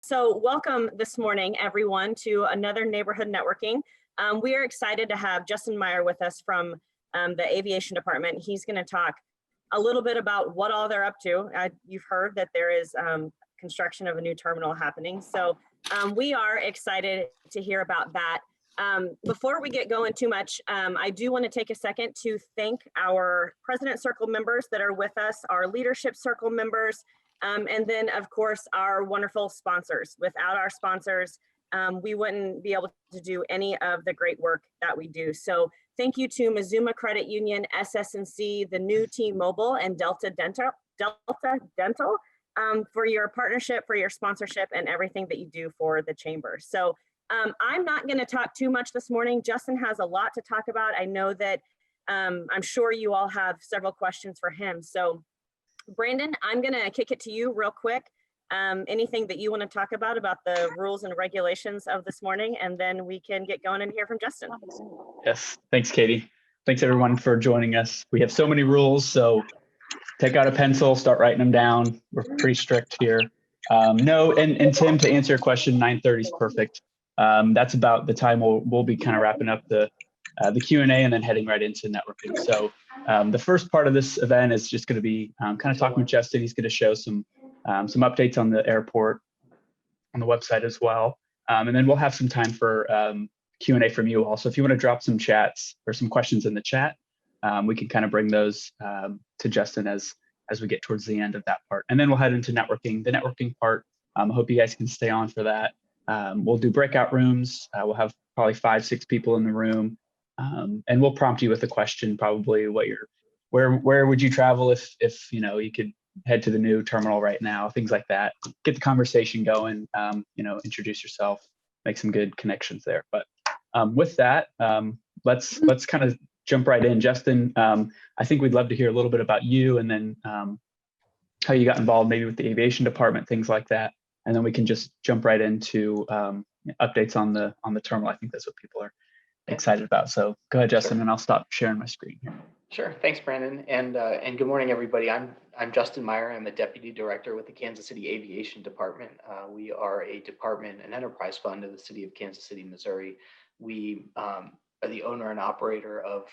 So welcome this morning, everyone, to another Neighborhood Networking. We are excited to have Justin Meyer with us from the Aviation Department. He's going to talk a little bit about what all they're up to. You've heard that there is construction of a new terminal happening. So we are excited to hear about that. Before we get going too much, I do want to take a second to thank our President Circle members that are with us, our Leadership Circle members, and then, of course, our wonderful sponsors. Without our sponsors, we wouldn't be able to do any of the great work that we do. So thank you to Mazuma Credit Union, SS&C, the new T-Mobile, and Delta Dental for your partnership, for your sponsorship, and everything that you do for the chamber. So I'm not going to talk too much this morning. Justin has a lot to talk about. I know that I'm sure you all have several questions for him. So Brandon, I'm going to kick it to you real quick. Anything that you want to talk about the rules and regulations of this morning, and then we can get going and hear from Justin. Yes, thanks, Katie. Thanks everyone for joining us. We have so many rules, so take out a pencil, start writing them down. We're pretty strict here. No, and Tim, to answer your question, 9:30 is perfect. That's about the time we'll be kind of wrapping up the Q&A and then heading right into networking. So the first part of this event is just going to be kind of talking with Justin. He's going to show some updates on the airport on the website as well. And then we'll have some time for Q&A from you also. If you want to drop some chats or some questions in the chat, we can kind of bring those to Justin as we get towards the end of that part. And then we'll head into networking. The networking part, I hope you guys can stay on for that. We'll do breakout rooms. We'll have probably 5-6 people in the room. And we'll prompt you with a question, probably where would you travel if you could head to the new terminal right now, things like that. Get the conversation going, introduce yourself, make some good connections there. But with that, let's kind of jump right in. Justin, I think we'd love to hear a little bit about you and then how you got involved maybe with the aviation department, things like that. And then we can just jump right into updates on the terminal. I think that's what people are excited about. So go ahead, Justin, and I'll stop sharing my screen here. Sure. Thanks, Brandon. And good morning, everybody. I'm Justin Meyer. I'm the Deputy Director with the Kansas City Aviation Department. We are a department, an enterprise fund of the city of Kansas City, Missouri. We are the owner and operator of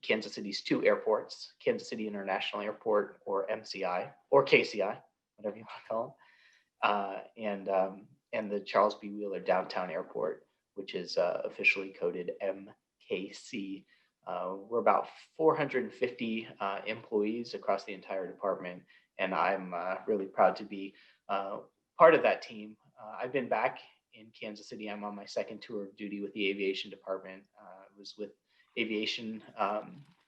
Kansas City's 2 airports, Kansas City International Airport, or MCI, or KCI, whatever you want to call them, and the Charles B. Wheeler Downtown Airport, which is officially coded MKC. We're about 450 employees across the entire department, and I'm really proud to be part of that team. I've been back in Kansas City. I'm on my second tour of duty with the aviation department. I was with aviation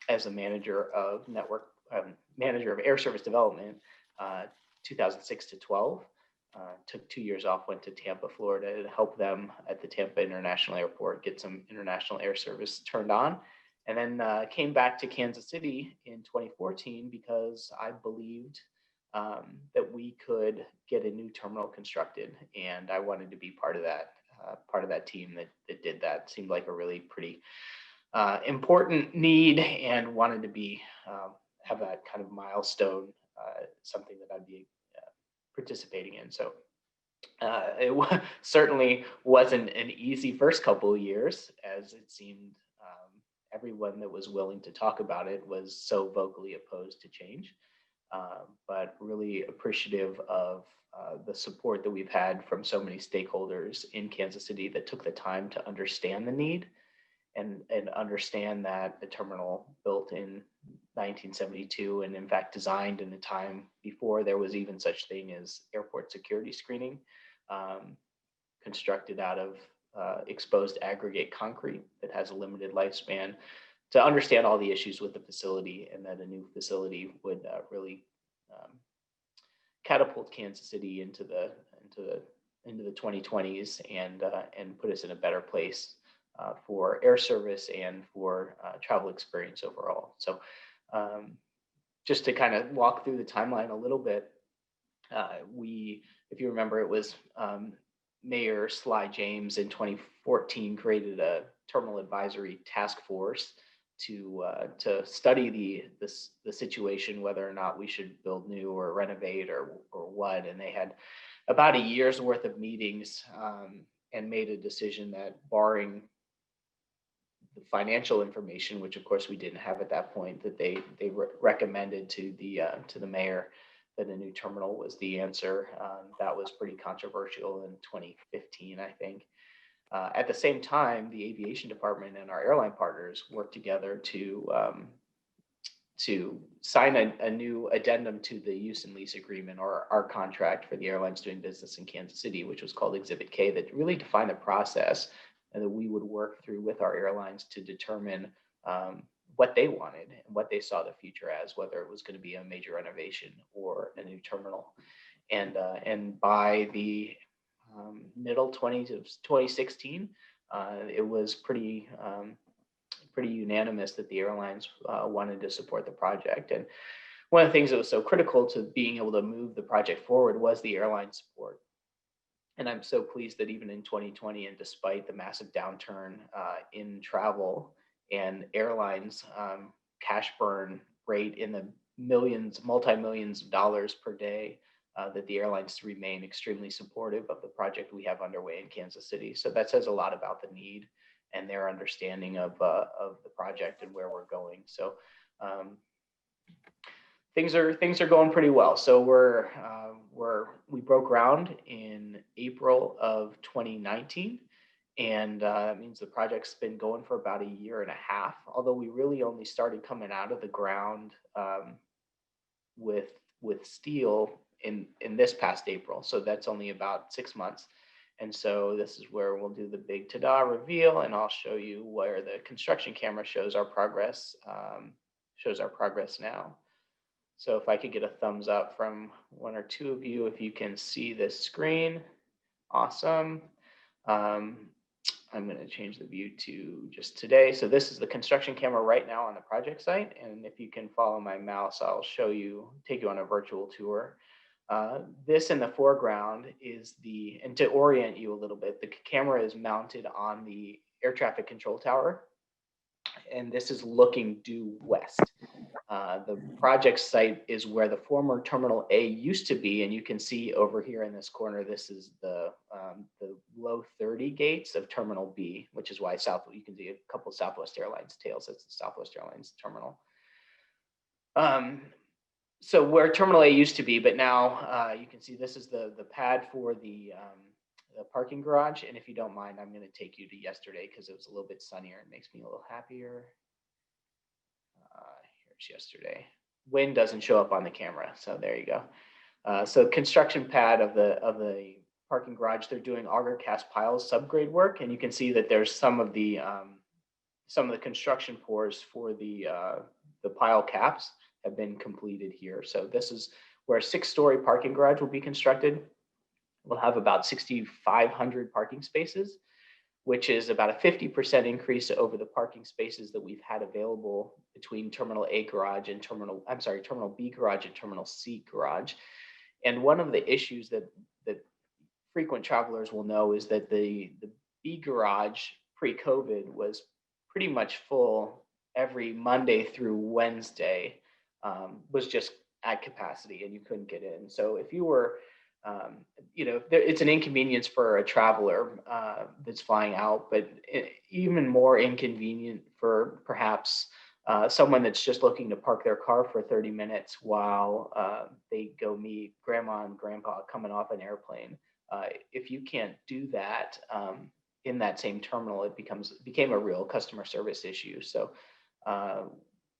as a manager of air service development, 2006 to 12. Took 2 years off, went to Tampa, Florida to help them at the Tampa International Airport get some international air service turned on. And then came back to Kansas City in 2014 because I believed that we could get a new terminal constructed, and I wanted to be part of that team that did that. Seemed like a really pretty important need, and wanted to have that kind of milestone, something that I'd be participating in. So it certainly wasn't an easy first couple of years, as it seemed everyone that was willing to talk about it was so vocally opposed to change, but really appreciative of the support that we've had from so many stakeholders in Kansas City that took the time to understand the need and understand that a terminal built in 1972, and in fact designed in a time before there was even such thing as airport security screening, constructed out of exposed aggregate concrete that has a limited lifespan, to understand all the issues with the facility, and that a new facility would really catapult Kansas City into the 2020s and put us in a better place for air service and for travel experience overall. So just to kind of walk through the timeline a little bit, if you remember, it was Mayor Sly James in 2014 created a terminal advisory task force to study the situation, whether or not we should build new or renovate or what. And they had about a year's worth of meetings, and made a decision that, barring the financial information, which of course we didn't have at that point, that they recommended to the mayor that a new terminal was the answer. That was pretty controversial in 2015, I think. At the same time, the aviation department and our airline partners worked together to sign a new addendum to the use and lease agreement, or our contract for the airlines doing business in Kansas City, which was called Exhibit K, that really defined a process and that we would work through with our airlines to determine what they wanted and what they saw the future as, whether it was going to be a major renovation or a new terminal. And by the middle 2016, it was pretty unanimous that the airlines wanted to support the project. And one of the things that was so critical to being able to move the project forward was the airline support. And I'm so pleased that even in 2020, and despite the massive downturn in travel and airlines cash burn rate in the multi-millions of dollars per day, that the airlines remain extremely supportive of the project we have underway in Kansas City. So that says a lot about the need and their understanding of the project and where we're going. So things are going pretty well. So we broke ground in April of 2019, and that means the project's been going for about a year and a half. Although we really only started coming out of the ground with steel in this past April. So that's only about 6 months. And so this is where we'll do the big ta-da reveal, and I'll show you where the construction camera shows our progress now. So if I could get a thumbs up from one or two of you, if you can see this screen, awesome. I'm going to change the view to just today. So this is the construction camera right now on the project site. And if you can follow my mouse, I'll take you on a virtual tour. This in the foreground is and to orient you a little bit, the camera is mounted on the air traffic control tower, and this is looking due west. The project site is where the former Terminal A used to be, and you can see over here in this corner, this is the low 30 gates of Terminal B, which is why you can see a couple of Southwest Airlines tails. That's the Southwest Airlines terminal. So where Terminal A used to be, but now you can see this is the pad for the parking garage. And if you don't mind, I'm going to take you to yesterday because it was a little bit sunnier. It makes me a little happier. Here's yesterday. Wind doesn't show up on the camera, so there you go. So construction pad of the parking garage. They're doing auger cast piles subgrade work, and you can see that there's some of the construction pours for the pile caps have been completed here. So this is where a 6-story parking garage will be constructed. We'll have about 6,500 parking spaces, which is about a 50% increase over the parking spaces that we've had available between Terminal A garage and Terminal B garage and Terminal C garage. And one of the issues that frequent travelers will know is that the B garage pre-COVID was pretty much full every Monday through Wednesday. Was just at capacity and you couldn't get in. So if you were, it's an inconvenience for a traveler that's flying out, but even more inconvenient for perhaps someone that's just looking to park their car for 30 minutes while they go meet grandma and grandpa coming off an airplane. If you can't do that in that same terminal, it became a real customer service issue. So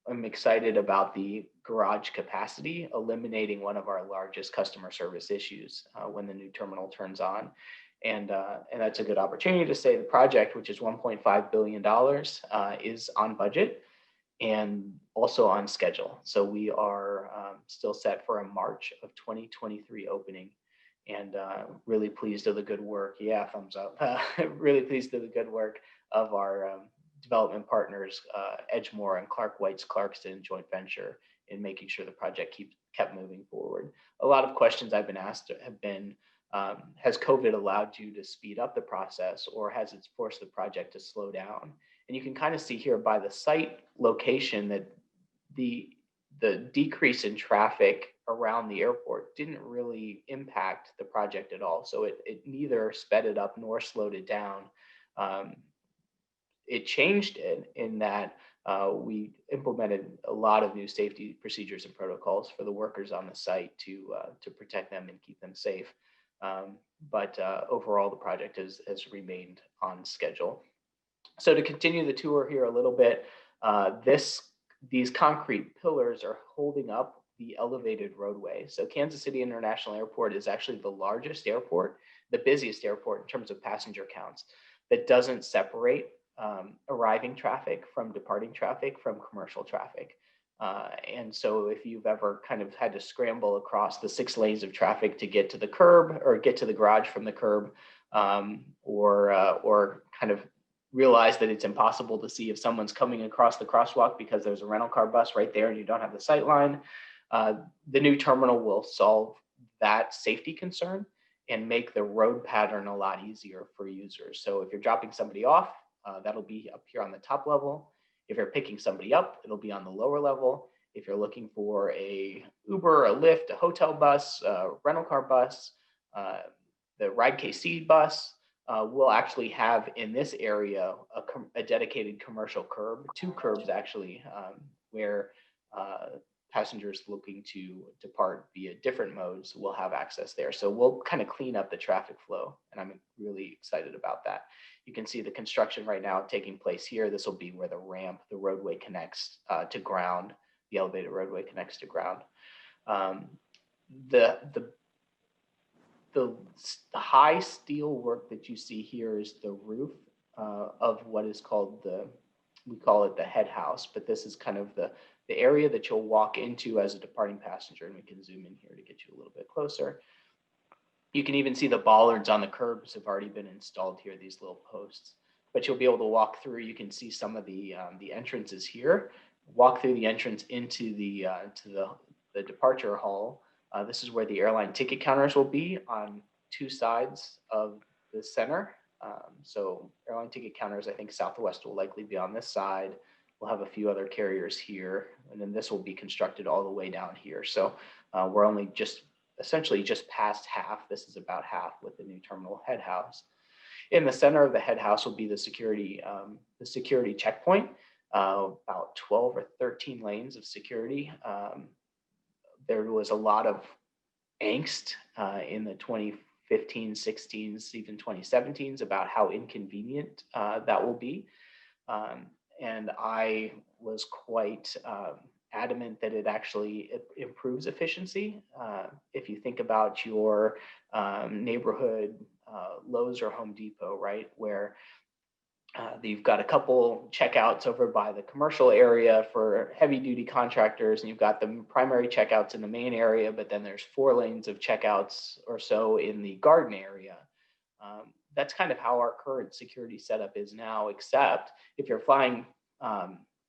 I'm excited about the garage capacity, eliminating one of our largest customer service issues when the new terminal turns on. And that's a good opportunity to say the project, which is $1.5 billion, is on budget and also on schedule. So we are still set for a March of 2023 opening, and really pleased with the good work. Yeah, thumbs up. Really pleased with the good work of our development partners, Edgemore and Clark White's Clarkston joint venture, in making sure the project kept moving forward. A lot of questions I've been asked have been, has COVID allowed you to speed up the process, or has it forced the project to slow down? And you can kind of see here by the site location that the decrease in traffic around the airport didn't really impact the project at all. So it neither sped it up nor slowed it down. It changed it in that we implemented a lot of new safety procedures and protocols for the workers on the site to protect them and keep them safe. But overall, the project has remained on schedule. So to continue the tour here a little bit, these concrete pillars are holding up the elevated roadway. So Kansas City International Airport is actually the largest airport, the busiest airport in terms of passenger counts, that doesn't separate arriving traffic from departing traffic from commercial traffic. And so if you've ever kind of had to scramble across the 6 lanes of traffic to get to the curb or get to the garage from the curb, or kind of realize that it's impossible to see if someone's coming across the crosswalk because there's a rental car bus right there and you don't have the sight line, the new terminal will solve that safety concern and make the road pattern a lot easier for users. So if you're dropping somebody off, that'll be up here on the top level. If you're picking somebody up, it'll be on the lower level. If you're looking for a Uber, a Lyft, a hotel bus, a rental car bus, the Ride KC bus, we'll actually have in this area a dedicated commercial curb, 2 curbs actually, where passengers looking to depart via different modes will have access there. So we'll kind of clean up the traffic flow, and I'm really excited about that. You can see the construction right now taking place here. This will be where the ramp, the roadway connects to ground, the elevated roadway connects to ground. The high steel work that you see here is the roof of what is called we call it the head house, but this is kind of the area that you'll walk into as a departing passenger, and we can zoom in here to get you a little bit closer. You can even see the bollards on the curbs have already been installed here, these little posts, but you'll be able to walk through. You can see some of the entrances here. Walk through the entrance into the departure hall. This is where the airline ticket counters will be on 2 sides of the center. So airline ticket counters, I think Southwest will likely be on this side. We'll have a few other carriers here, and then this will be constructed all the way down here. So we're only essentially just past half. This is about half with the new terminal head house. In the center of the head house will be the security checkpoint, about 12 or 13 lanes of security. There was a lot of angst in the 2015, 16s, even 2017s about how inconvenient that will be. And I was quite adamant that it actually improves efficiency. If you think about your neighborhood Lowe's or Home Depot, right, where you've got a couple checkouts over by the commercial area for heavy duty contractors, and you've got the primary checkouts in the main area, but then there's 4 lanes of checkouts or so in the garden area. That's kind of how our current security setup is now, except if you're flying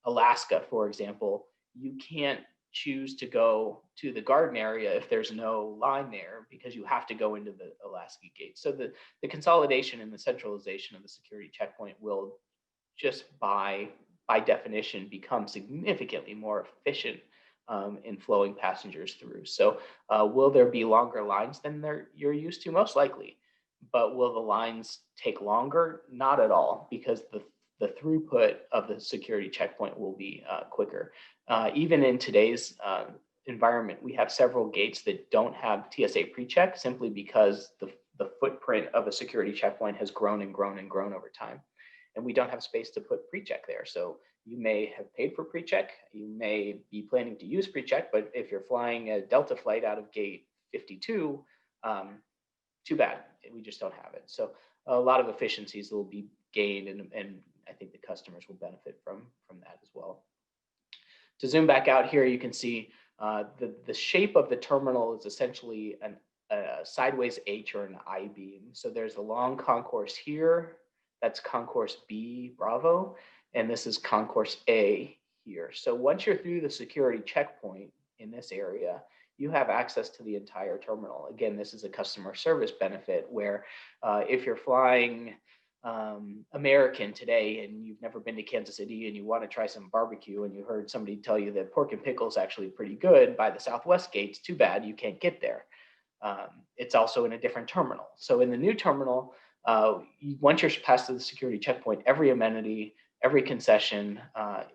Alaska, for example, you can't choose to go to the garden area if there's no line there, because you have to go into the Alaska gate. So the consolidation and the centralization of the security checkpoint will just by definition become significantly more efficient in flowing passengers through. So will there be longer lines than you're used to? Most likely. But will the lines take longer? Not at all, because the throughput of the security checkpoint will be quicker. Even in today's environment, we have several gates that don't have TSA PreCheck simply because the footprint of a security checkpoint has grown and grown and grown over time. And we don't have space to put PreCheck there. So you may have paid for PreCheck, you may be planning to use PreCheck, but if you're flying a Delta flight out of gate 52, too bad, we just don't have it. So a lot of efficiencies will be gained, and I think the customers will benefit from that as well. To zoom back out here, you can see the shape of the terminal is essentially a sideways H or an I-beam. So there's a long concourse here, that's Concourse B, Bravo, and this is Concourse A here. So once you're through the security checkpoint in this area, you have access to the entire terminal. Again, this is a customer service benefit where if you're flying American today and you've never been to Kansas City and you want to try some barbecue and you heard somebody tell you that pork and pickle is actually pretty good by the Southwest gates, too bad you can't get there. It's also in a different terminal. So in the new terminal, once you're past the security checkpoint, every amenity, every concession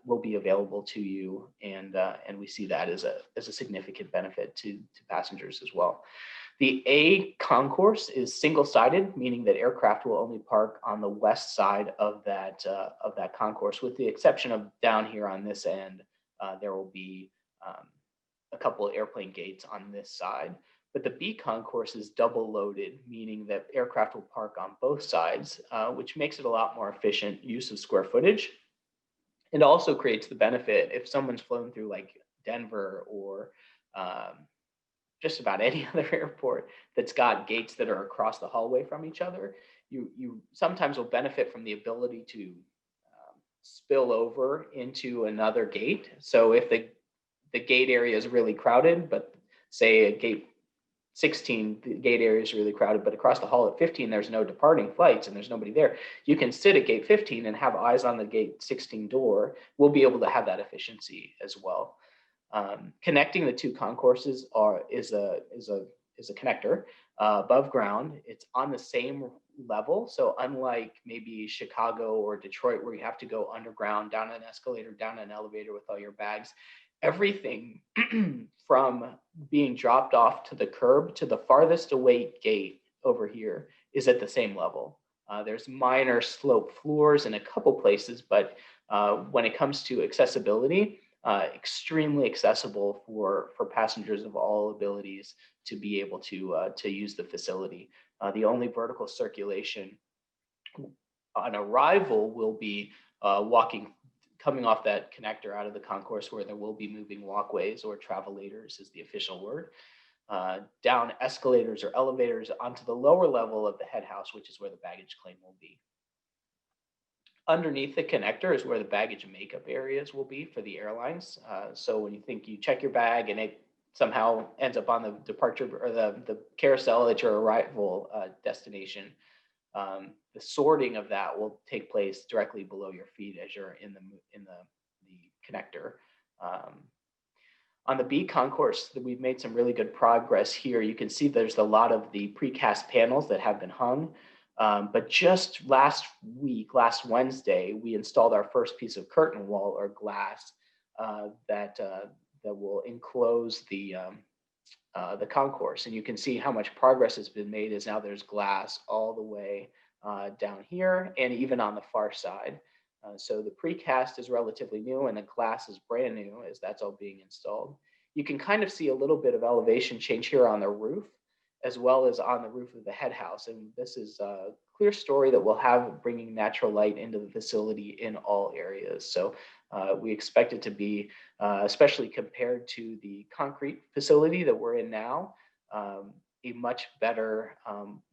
will be available to you, and we see that as a significant benefit to passengers as well. The A concourse is single-sided, meaning that aircraft will only park on the west side of that concourse, with the exception of down here on this end. There will be a couple of airplane gates on this side. But the B concourse is double loaded, meaning that aircraft will park on both sides, which makes it a lot more efficient use of square footage. And also creates the benefit if someone's flown through like Denver or just about any other airport that's got gates that are across the hallway from each other, you sometimes will benefit from the ability to spill over into another gate. So if the gate area is really crowded, but say a gate 16, the gate area is really crowded, but across the hall at 15, there's no departing flights and there's nobody there. You can sit at gate 15 and have eyes on the gate 16 door. We'll be able to have that efficiency as well. Connecting the two concourses is a connector above ground. It's on the same level. So unlike maybe Chicago or Detroit, where you have to go underground, down an escalator, down an elevator with all your bags, everything from being dropped off to the curb to the farthest away gate over here is at the same level. There's minor slope floors in a couple places, but when it comes to accessibility, extremely accessible for passengers of all abilities to be able to use the facility. The only vertical circulation on arrival will be coming off that connector out of the concourse, where there will be moving walkways, or travelators is the official word, down escalators or elevators onto the lower level of the head house, which is where the baggage claim will be. Underneath the connector is where the baggage makeup areas will be for the airlines. So when you think you check your bag and it somehow ends up on the departure or the carousel at your arrival destination, the sorting of that will take place directly below your feet as you're in the connector. On the B concourse, we've made some really good progress here. You can see there's a lot of the precast panels that have been hung. But just last Wednesday, we installed our first piece of curtain wall or glass that will enclose the concourse. And you can see how much progress has been made, as now there's glass all the way down here and even on the far side. So the precast is relatively new and the glass is brand new as that's all being installed. You can kind of see a little bit of elevation change here on the roof, as well as on the roof of the head house. And this is a clear story that we'll have bringing natural light into the facility in all areas. So we expect it to be, especially compared to the concrete facility that we're in now, a much better,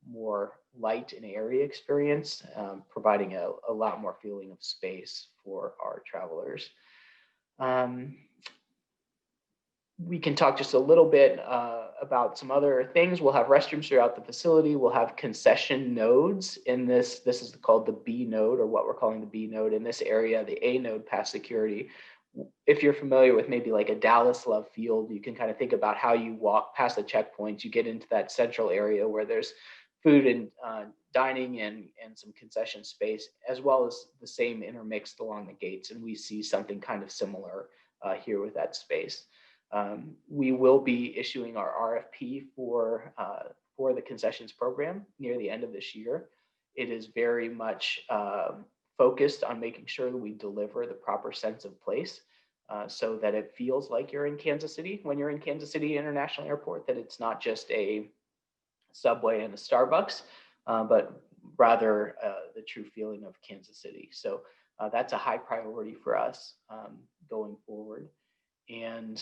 more light and area experience, providing a lot more feeling of space for our travelers. We can talk just a little bit about some other things. We'll have restrooms throughout the facility. We'll have concession nodes in this. This is called the B node, or what we're calling the B node in this area, the A node past security. If you're familiar with maybe like a Dallas Love Field, you can kind of think about how you walk past the checkpoints. You get into that central area where there's food and dining and some concession space, as well as the same intermixed along the gates. And we see something kind of similar here with that space. We will be issuing our RFP for the concessions program near the end of this year. It is very much focused on making sure that we deliver the proper sense of place so that it feels like you're in Kansas City when you're in Kansas City International Airport, that it's not just a Subway and a Starbucks, but rather the true feeling of Kansas City. So that's a high priority for us going forward. And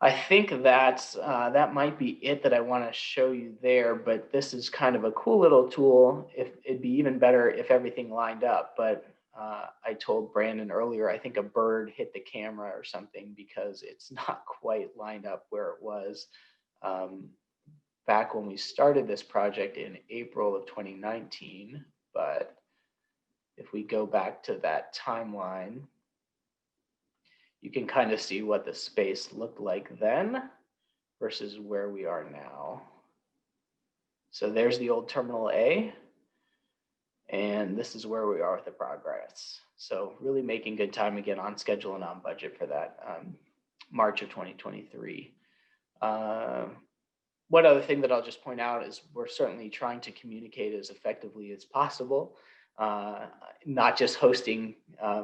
I think that might be it that I want to show you there, but this is kind of a cool little tool. It'd be even better if everything lined up, but I told Brandon earlier, I think a bird hit the camera or something because it's not quite lined up where it was. back when we started this project in April of 2019, but if we go back to that timeline, you can kind of see what the space looked like then versus where we are now. So there's the old Terminal A, and this is where we are with the progress. So really making good time, again, on schedule and on budget for that March of 2023. One other thing that I'll just point out is we're certainly trying to communicate as effectively as possible, not just hosting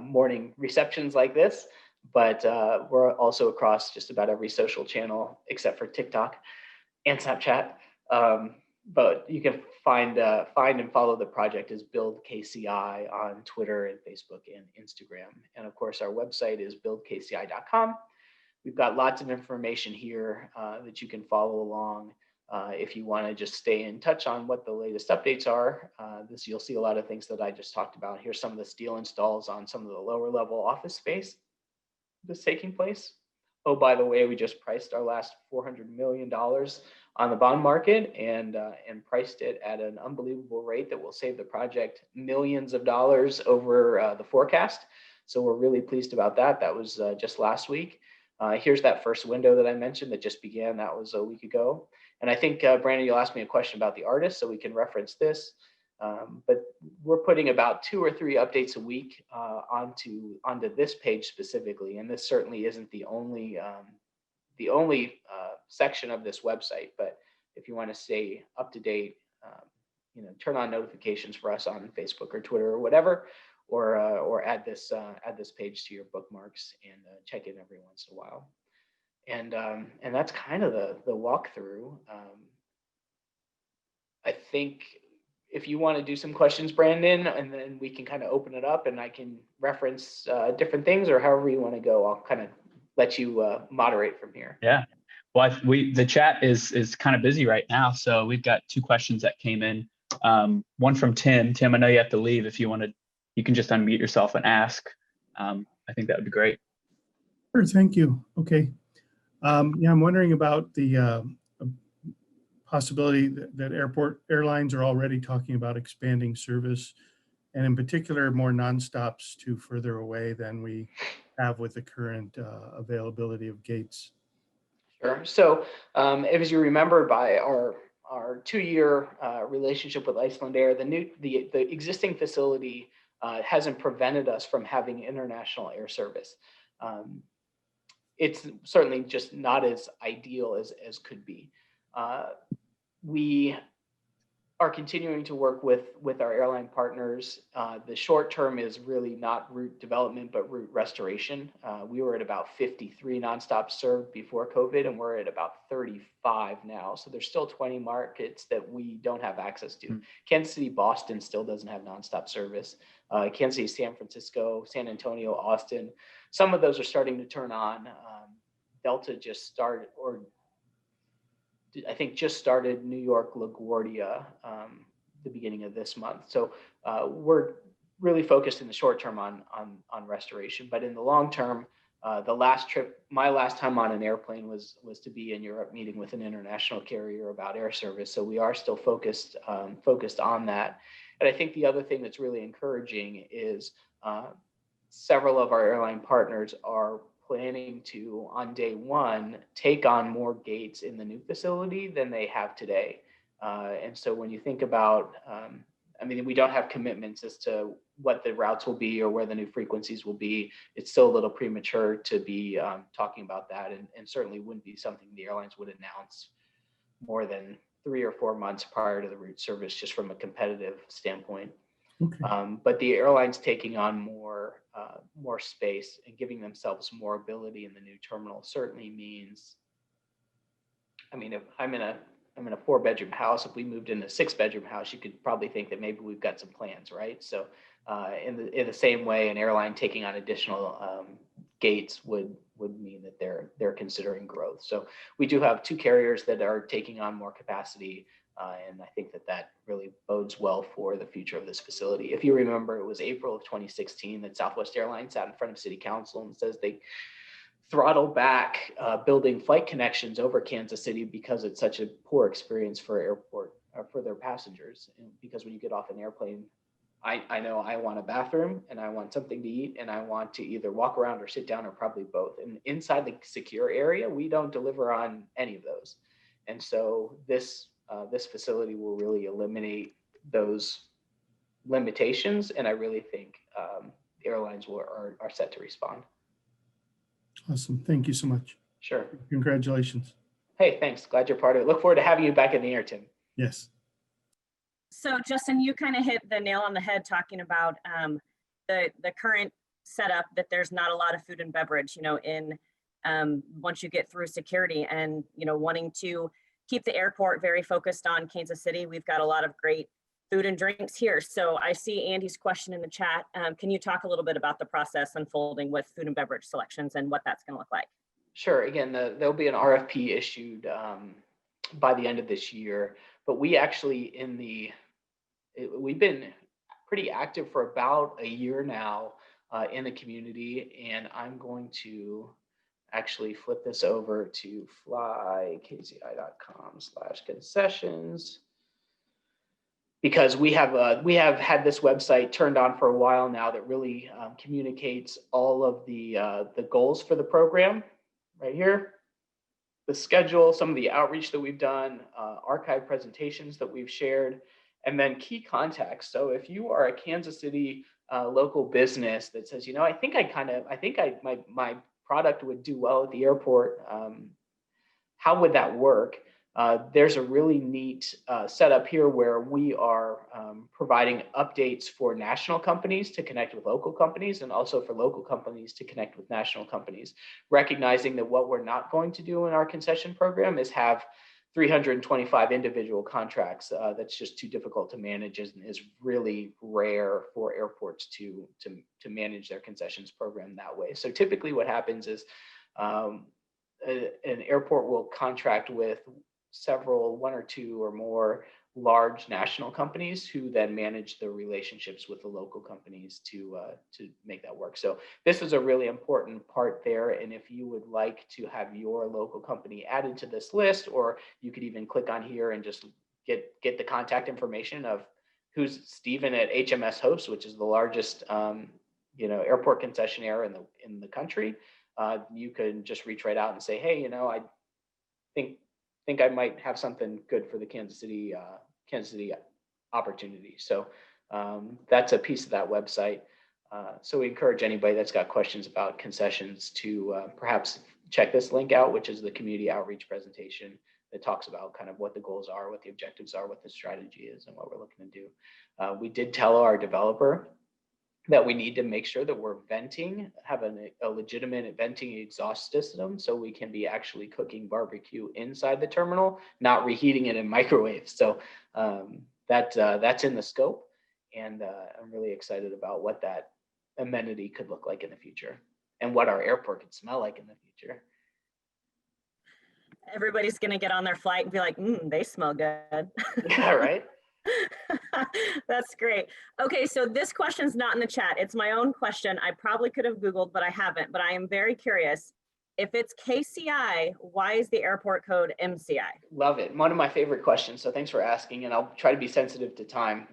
morning receptions like this, but we're also across just about every social channel except for TikTok and Snapchat. But you can find and follow the project as Build KCI on Twitter and Facebook and Instagram. And of course, our website is buildkci.com. We've got lots of information here that you can follow along. If you want to just stay in touch on what the latest updates are, you'll see a lot of things that I just talked about. Here's some of the steel installs on some of the lower level office space that's taking place. Oh, by the way, we just priced our last $400 million on the bond market and priced it at an unbelievable rate that will save the project millions of dollars over the forecast. So we're really pleased about that. That was just last week. Here's that first window that I mentioned that just began. That was a week ago. And I think, Brandon, you'll ask me a question about the artist, so we can reference this. But we're putting about 2 or 3 updates a week onto this page specifically. And this certainly isn't the only section of this website. But if you want to stay up to date, turn on notifications for us on Facebook or Twitter or whatever, or add this page to your bookmarks and check in every once in a while. And that's kind of the walkthrough. I think if you want to do some questions, Brandon, and then we can kind of open it up and I can reference different things, or however you want to go. I'll kind of let you moderate from here. Yeah. Well, the chat is kind of busy right now. So we've got 2 questions that came in. One from Tim. Tim, I know you have to leave. If you want to, you can just unmute yourself and ask. I think that would be great. Sure, thank you. Okay. Yeah, I'm wondering about the possibility that airlines are already talking about expanding service, and in particular, more nonstops to further away than we have with the current availability of gates. Sure. So as you remember, by our 2-year relationship with Icelandair, the existing facility hasn't prevented us from having international air service. It's certainly just not as ideal as could be. We are continuing to work with our airline partners. The short term is really not route development, but route restoration. We were at about 53 nonstops served before COVID, and we're at about 35 now. So there's still 20 markets that we don't have access to. Kansas City, Boston still doesn't have nonstop service. Kansas City, San Francisco, San Antonio, Austin. Some of those are starting to turn on. Delta just started, or I think just started New York LaGuardia the beginning of this month. So we're really focused in the short term on restoration, but in the long term, my last time on an airplane was to be in Europe meeting with an international carrier about air service. So we are still focused on that. And I think the other thing that's really encouraging is several of our airline partners are planning to, on day one, take on more gates in the new facility than they have today. And so when you think about, we don't have commitments as to what the routes will be or where the new frequencies will be. It's still a little premature to be talking about that, and certainly wouldn't be something the airlines would announce more than 3 or 4 months prior to the route service, just from a competitive standpoint. Okay. But the airlines taking on more space and giving themselves more ability in the new terminal certainly means, if I'm in a 4-bedroom house, if we moved in a 6-bedroom house, you could probably think that maybe we've got some plans, right? So in the same way, an airline taking on additional gates would mean that they're considering growth. So we do have 2 carriers that are taking on more capacity. And I think that really bodes well for the future of this facility. If you remember, it was April of 2016 that Southwest Airlines sat in front of City Council and says they throttle back building flight connections over Kansas City because it's such a poor experience for airport for their passengers. And because when you get off an airplane, I know I want a bathroom and I want something to eat and I want to either walk around or sit down or probably both. And inside the secure area, we don't deliver on any of those. And so this facility will really eliminate those limitations. And I really think airlines are set to respond. Awesome. Thank you so much. Sure. Congratulations. Hey, thanks. Glad you're part of it. Look forward to having you back in the air, Tim. Yes. So Justin, you kind of hit the nail on the head talking about the current setup that there's not a lot of food and beverage, in once you get through security and, wanting to keep the airport very focused on Kansas City. We've got a lot of great food and drinks here. So I see Andy's question in the chat. Can you talk a little bit about the process unfolding with food and beverage selections and what that's going to look like? Sure. Again, there'll be an RFP issued by the end of this year, but we actually we've been pretty active for about a year now in the community, and I'm going to actually flip this over to flykci.com/concessions, because we have had this website turned on for a while now that really communicates all of the goals for the program right here, the schedule, some of the outreach that we've done, archive presentations that we've shared, and then key contacts. So if you are a Kansas City local business that says, I think my product would do well at the airport, how would that work? There's a really neat setup here where we are providing updates for national companies to connect with local companies, and also for local companies to connect with national companies, recognizing that what we're not going to do in our concession program is have 325 individual contracts. That's just too difficult to manage, and is really rare for airports to manage their concessions program that way. So typically what happens is an airport will contract with one or two or more large national companies who then manage the relationships with the local companies to make that work. So this is a really important part there. And if you would like to have your local company added to this list, or you could even click on here and just get the contact information of who's Stephen at HMS Hosts, which is the largest airport concessionaire in the country. You can just reach right out and say, hey, I think I might have something good for the Kansas City opportunity. So that's a piece of that website. So we encourage anybody that's got questions about concessions to perhaps check this link out, which is the community outreach presentation that talks about kind of what the goals are, what the objectives are, what the strategy is, and what we're looking to do. We did tell our developer that we need to make sure that we're have a legitimate venting exhaust system, so we can be actually cooking barbecue inside the terminal, not reheating it in microwaves. So that's in the scope, and I'm really excited about what that amenity could look like in the future, and what our airport could smell like in the future. Everybody's going to get on their flight and be like, they smell good. Yeah, right. That's great. Okay, so this question's not in the chat. It's my own question. I probably could have Googled, but I haven't. But I am very curious. If it's KCI, why is the airport code MCI? Love it. One of my favorite questions. So thanks for asking, and I'll try to be sensitive to time.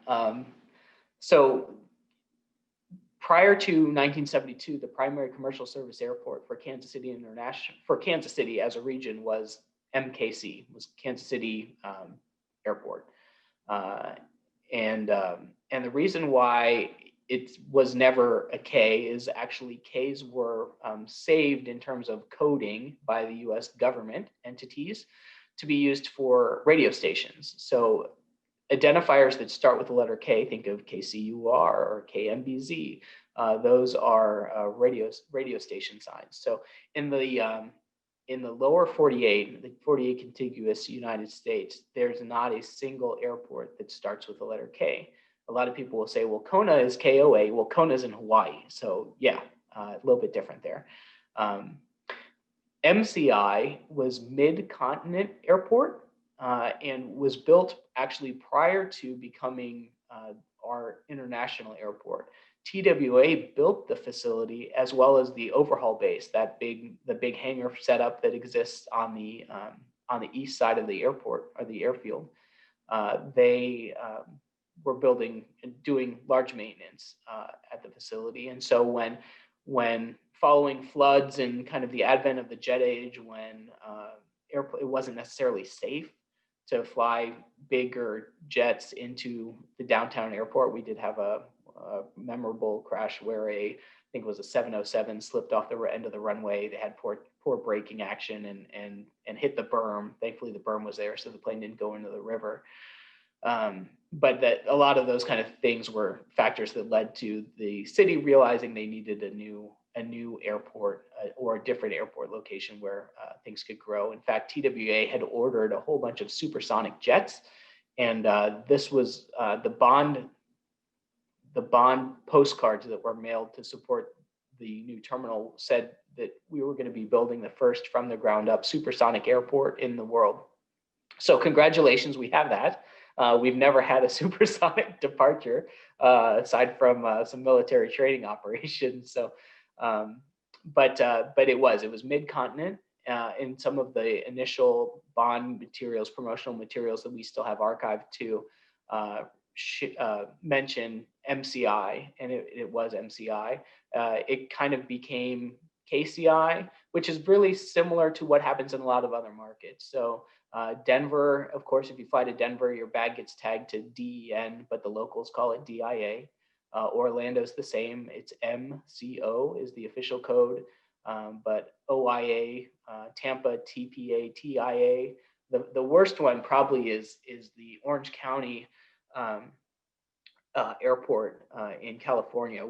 So prior to 1972, the primary commercial service airport for Kansas City as a region was MKC, was Kansas City Airport. And the reason why it was never a K is actually Ks were saved in terms of coding by the US government entities to be used for radio stations. So identifiers that start with the letter K, think of KCUR or KMBZ, those are radio station signs. So in the lower 48, the 48 contiguous United States, there's not a single airport that starts with the letter K. A lot of people will say, well, Kona is KOA. Well, Kona's in Hawaii. So yeah, a little bit different there. MCI was Mid-Continent Airport and was built actually prior to becoming our international airport. TWA built the facility as well as the overhaul base, the big hangar setup that exists on the east side of the airport or the airfield. They were doing large maintenance at the facility, and so when following floods and kind of the advent of the jet age, when it wasn't necessarily safe to fly bigger jets into the downtown airport. We did have a memorable crash where I think it was a 707 slipped off the end of the runway. They had poor braking action and hit the berm. Thankfully, the berm was there, so the plane didn't go into the river. But that a lot of those kind of things were factors that led to the city realizing they needed a new airport or a different airport location where things could grow. In fact, TWA had ordered a whole bunch of supersonic jets, and this was the bond postcards that were mailed to support the new terminal said that we were going to be building the first from the ground up supersonic airport in the world. So congratulations, we have that. We've never had a supersonic departure aside from some military training operations. So, but it was mid-continent. In some of the initial bond materials, promotional materials that we still have archived to mention MCI, and it was MCI. It kind of became KCI, which is really similar to what happens in a lot of other markets. So Denver, of course, if you fly to Denver, your bag gets tagged to DEN, but the locals call it DIA. Orlando's the same. It's MCO is the official code, but OIA, Tampa, TPA, TIA. The worst one probably is the Orange County airport in California,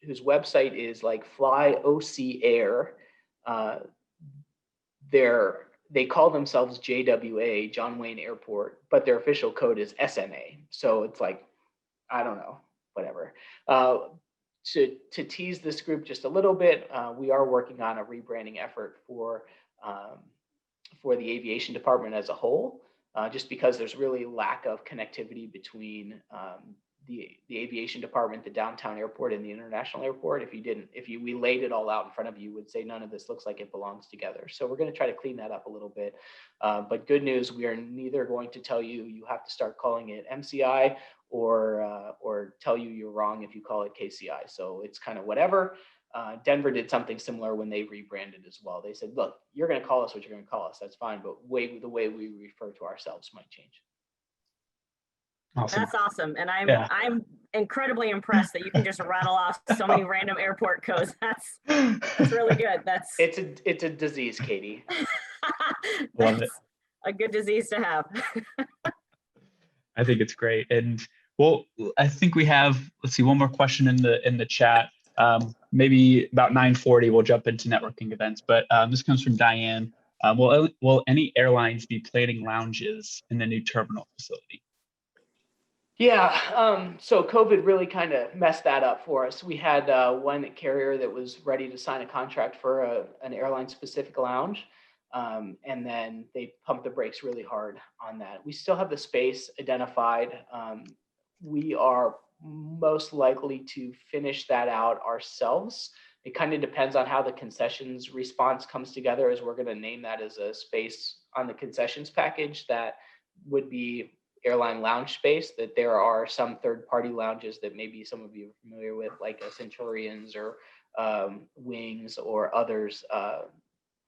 whose website is like Fly OC Air. They call themselves JWA, John Wayne Airport, but their official code is SMA. So it's like, I don't know, whatever. To tease this group just a little bit, we are working on a rebranding effort for the aviation department as a whole, just because there's really lack of connectivity between the aviation department, the downtown airport, and the international airport. If we laid it all out in front of you, you would say none of this looks like it belongs together. So we're going to try to clean that up a little bit. But good news, we are neither going to tell you have to start calling it MCI or tell you're wrong if you call it KCI. So it's kind of whatever. Denver did something similar when they rebranded as well. They said, look, you're going to call us what you're going to call us. That's fine. But the way we refer to ourselves might change. Awesome. That's awesome. And I'm incredibly impressed that you can just rattle off so many random airport codes. That's really good. It's a disease, Katie. Love it. A good disease to have. I think it's great. And well, I think we have, let's see, one more question in the chat. Maybe about 9:40, we'll jump into networking events, but this comes from Diane. Will any airlines be planning lounges in the new terminal facility? Yeah, so COVID really kind of messed that up for us. We had one carrier that was ready to sign a contract for an airline-specific lounge, and then they pumped the brakes really hard on that. We still have the space identified. We are most likely to finish that out ourselves. It kind of depends on how the concessions response comes together, as we're going to name that as a space on the concessions package that would be airline lounge space. That there are some third-party lounges that maybe some of you are familiar with, like a Centurions or Wings or others,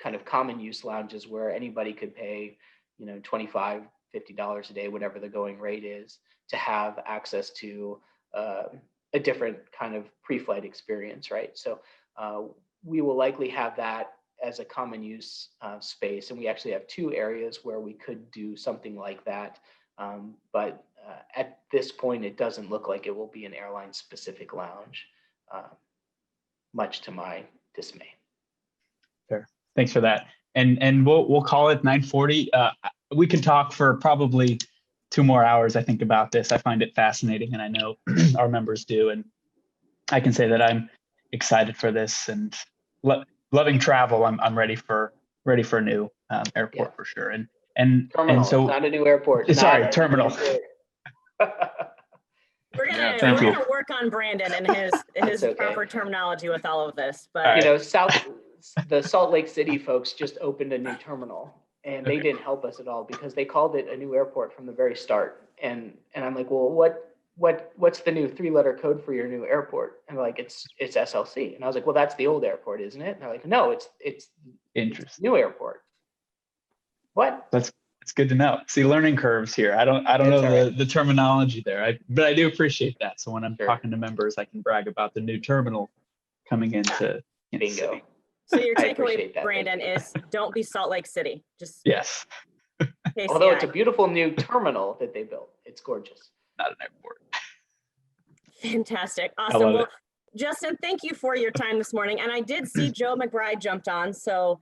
kind of common use lounges where anybody could pay, $25, $50 a day, whatever the going rate is, to have access to a different kind of pre-flight experience, right? So we will likely have that as a common use space, and we actually have two areas where we could do something like that. But at this point, it doesn't look like it will be an airline-specific lounge, much to my dismay. Fair. Thanks for that. And we'll call it 9:40. We can talk for probably 2 more hours, I think, about this. I find it fascinating, and I know our members do. And I can say that I'm excited for this and loving travel. I'm ready for a new airport for sure. And Terminal, so not a new airport. Sorry, terminal. We're Yeah, gonna, thank we're you. gonna work on Brandon and his okay. proper terminology with all of this, All but right. You know, the Salt Lake City folks just opened a new terminal, and they Okay. didn't help us at all because they called it a new airport from the very start. And I'm like, well, what's the new 3-letter code for your new airport? And they're like, it's SLC. And I was like, well, that's the old airport, isn't it? And they're like, no, it's Interesting. new airport. What? It's good to know. See, learning curves here. I don't It's know all right. the terminology there. But I do appreciate that. So when I'm Sure. talking to members, I can brag about the new terminal coming into Kansas Bingo. City. so your I takeaway, appreciate that. Brandon, Thank you. is don't be Salt Lake City. Just Yes, Although it's a KCI. beautiful new terminal that they built. It's gorgeous. not an airport. Fantastic. I Awesome. love Well, it. Justin, thank you for your time this morning. And I did see Joe McBride jumped on. So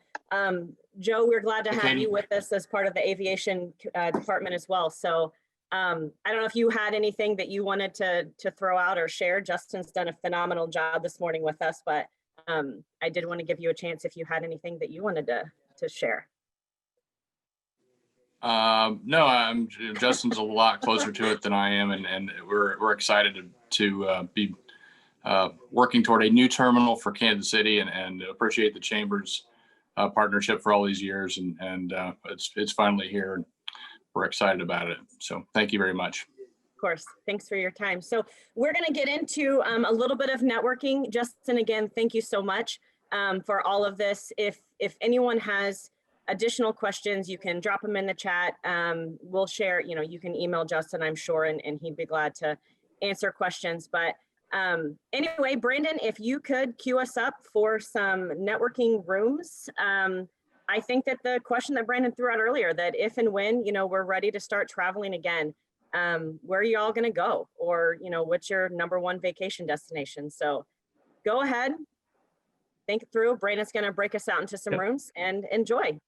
Joe, we're glad to Hey, have Katie. you with us as part of the aviation department as well. So I don't know if you had anything that you wanted to throw out or share. Justin's done a phenomenal job this morning with us, but I did want to give you a chance if you had anything that you wanted to share. No, Justin's a lot closer to it than I am, and we're excited to be working toward a new terminal for Kansas City, and appreciate the Chamber's partnership for all these years, and it's finally here, and we're excited about it. So thank you very much. Of course. Thanks for your time. So we're going to get into a little bit of networking. Justin, again, thank you so much for all of this. If anyone has additional questions, you can drop them in the chat. We'll share, you can email Justin, I'm sure, and he'd be glad to answer questions. But anyway, Brandon, if you could queue us up for some networking rooms. I think that the question that Brandon threw out earlier, that if and when, we're ready to start traveling again, where are you all going to go? Or, what's your #1 vacation destination? So go ahead, think it through. Brandon's going to break us out into some Yep. rooms and enjoy.